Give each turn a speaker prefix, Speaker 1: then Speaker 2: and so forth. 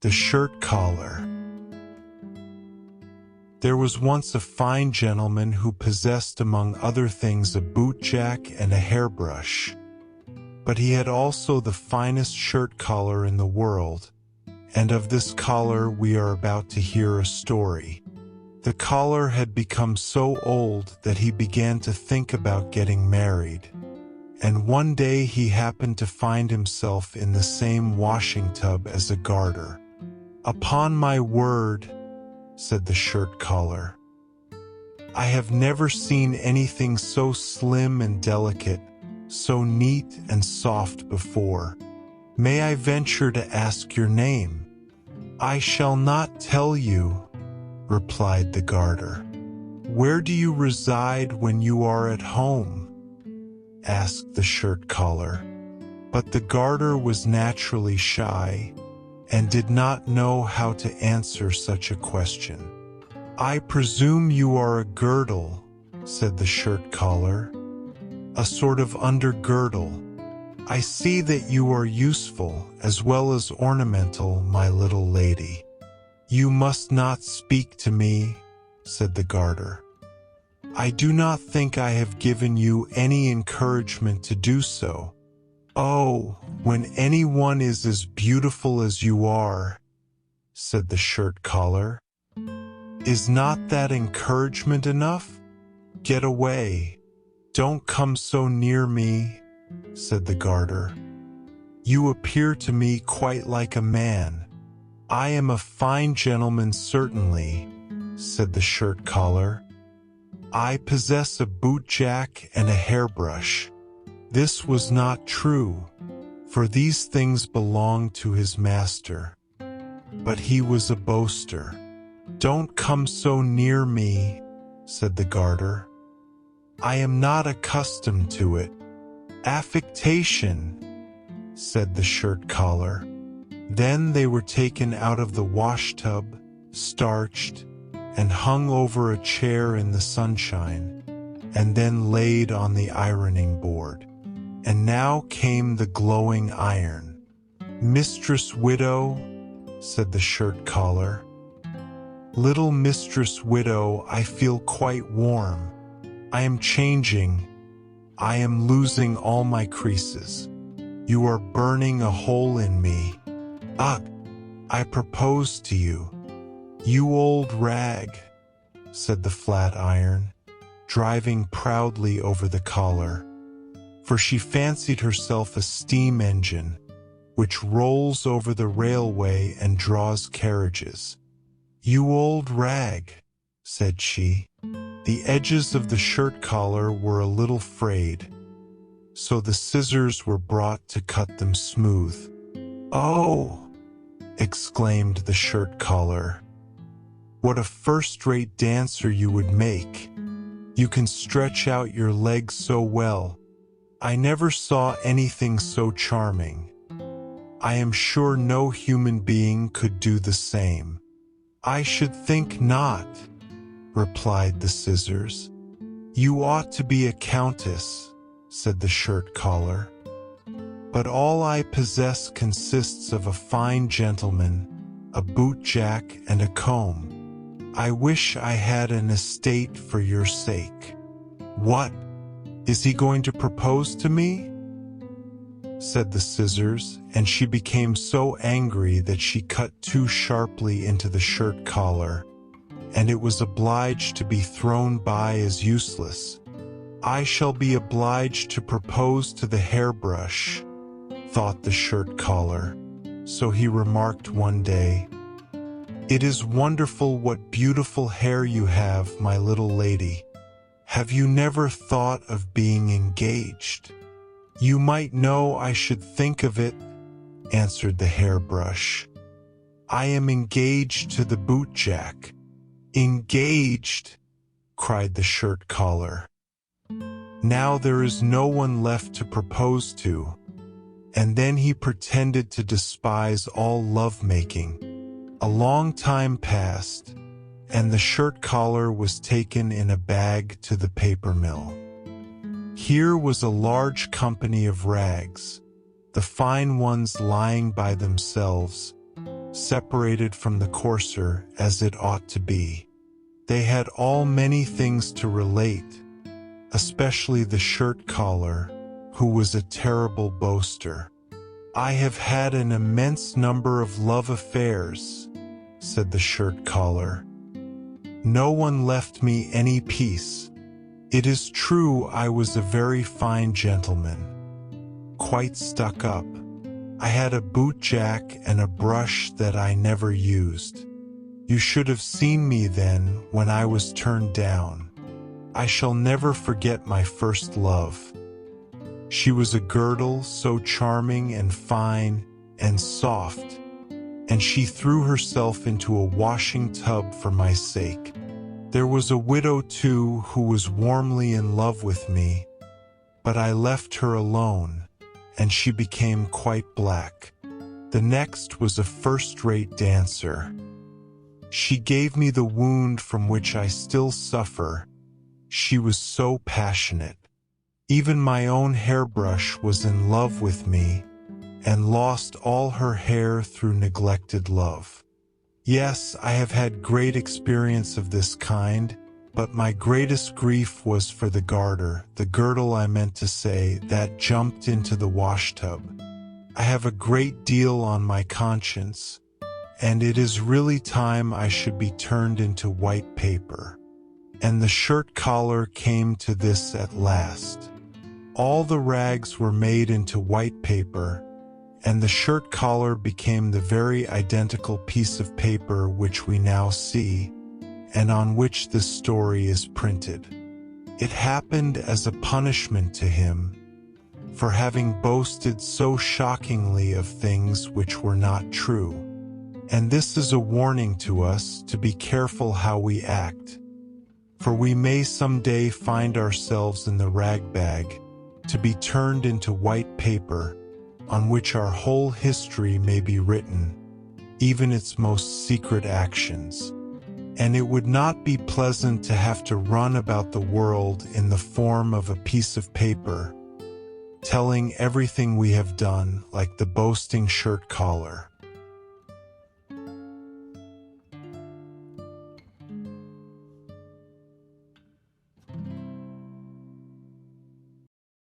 Speaker 1: The shirt collar. There was once a fine gentleman who possessed among other things a bootjack and a hairbrush. But he had also the finest shirt collar in the world, and of this collar we are about to hear a story. The collar had become so old that he began to think about getting married, and one day he happened to find himself in the same washing tub as a garter. "Upon my word," said the shirt collar, "I have never seen anything so slim and delicate, so neat and soft before. May I venture to ask your name?" "I shall not tell you," replied the garter. "Where do you reside when you are at home?" asked the shirt collar. But the garter was naturally shy, and did not know how to answer such a question. "I presume you are a girdle," said the shirt collar. "A sort of undergirdle. I see that you are useful as well as ornamental, my little lady." "You must not speak to me," said the garter. "I do not think I have given you any encouragement to do so." "Oh, when anyone is as beautiful as you are," said the shirt collar. "Is not that encouragement enough? Get away. Don't come so near me," said the garter. "You appear to me quite like a man." "I am a fine gentleman certainly," said the shirt collar. "I possess a bootjack and a hairbrush." This was not true, for these things belonged to his master. But he was a boaster. "Don't come so near me," said the garter. "I am not accustomed to it." "Affectation," said the shirt collar. Then they were taken out of the washtub, starched, and hung over a chair in the sunshine, and then laid on the ironing board. And now came the glowing iron. "Mistress Widow," said the shirt collar. "Little Mistress Widow, I feel quite warm. I am changing. I am losing all my creases. You are burning a hole in me. Ugh! I propose to you." "You old rag," said the flat iron, driving proudly over the collar, for she fancied herself a steam engine, which rolls over the railway and draws carriages. "You old rag," said she. The edges of the shirt collar were a little frayed, so the scissors were brought to cut them smooth. "Oh!" exclaimed the shirt collar. "What a first-rate dancer you would make! You can stretch out your legs so well. I never saw anything so charming. I am sure no human being could do the same." "I should think not," replied the scissors. "You ought to be a countess," said the shirt collar. "But all I possess consists of a fine gentleman, a bootjack, and a comb. I wish I had an estate for your sake." "What? Is he going to propose to me?" said the scissors, and she became so angry that she cut too sharply into the shirt collar, and it was obliged to be thrown by as useless. "I shall be obliged to propose to the hairbrush," thought the shirt collar, so he remarked one day, "It is wonderful what beautiful hair you have, my little lady. Have you never thought of being engaged?" "You might know I should think of it," answered the hairbrush. "I am engaged to the bootjack." "Engaged!" cried the shirt collar. "Now there is no one left to propose to." And then he pretended to despise all love-making. A long time passed, and the shirt collar was taken in a bag to the paper mill. Here was a large company of rags, the fine ones lying by themselves, separated from the coarser as it ought to be. They had all many things to relate, especially the shirt collar, who was a terrible boaster. "I have had an immense number of love affairs," said the shirt collar. "No one left me any peace. It is true I was a very fine gentleman, quite stuck up. I had a bootjack and a brush that I never used. You should have seen me then when I was turned down. I shall never forget my first love. She was a girdle so charming and fine and soft, and she threw herself into a washing tub for my sake. There was a widow too who was warmly in love with me, but I left her alone, and she became quite black. The next was a first-rate dancer. She gave me the wound from which I still suffer. She was so passionate. Even my own hairbrush was in love with me, and lost all her hair through neglected love. Yes, I have had great experience of this kind, but my greatest grief was for the girdle I meant to say, that jumped into the washtub. I have a great deal on my conscience, and it is really time I should be turned into white paper." And the shirt collar came to this at last. All the rags were made into white paper, and the shirt collar became the very identical piece of paper which we now see, and on which this story is printed. It happened as a punishment to him, for having boasted so shockingly of things which were not true. And this is a warning to us to be careful how we act, for we may someday find ourselves in the rag bag, to be turned into white paper, on which our whole history may be written, even its most secret actions. And it would not be pleasant to have to run about the world in the form of a piece of paper, telling everything we have done like the boasting shirt collar.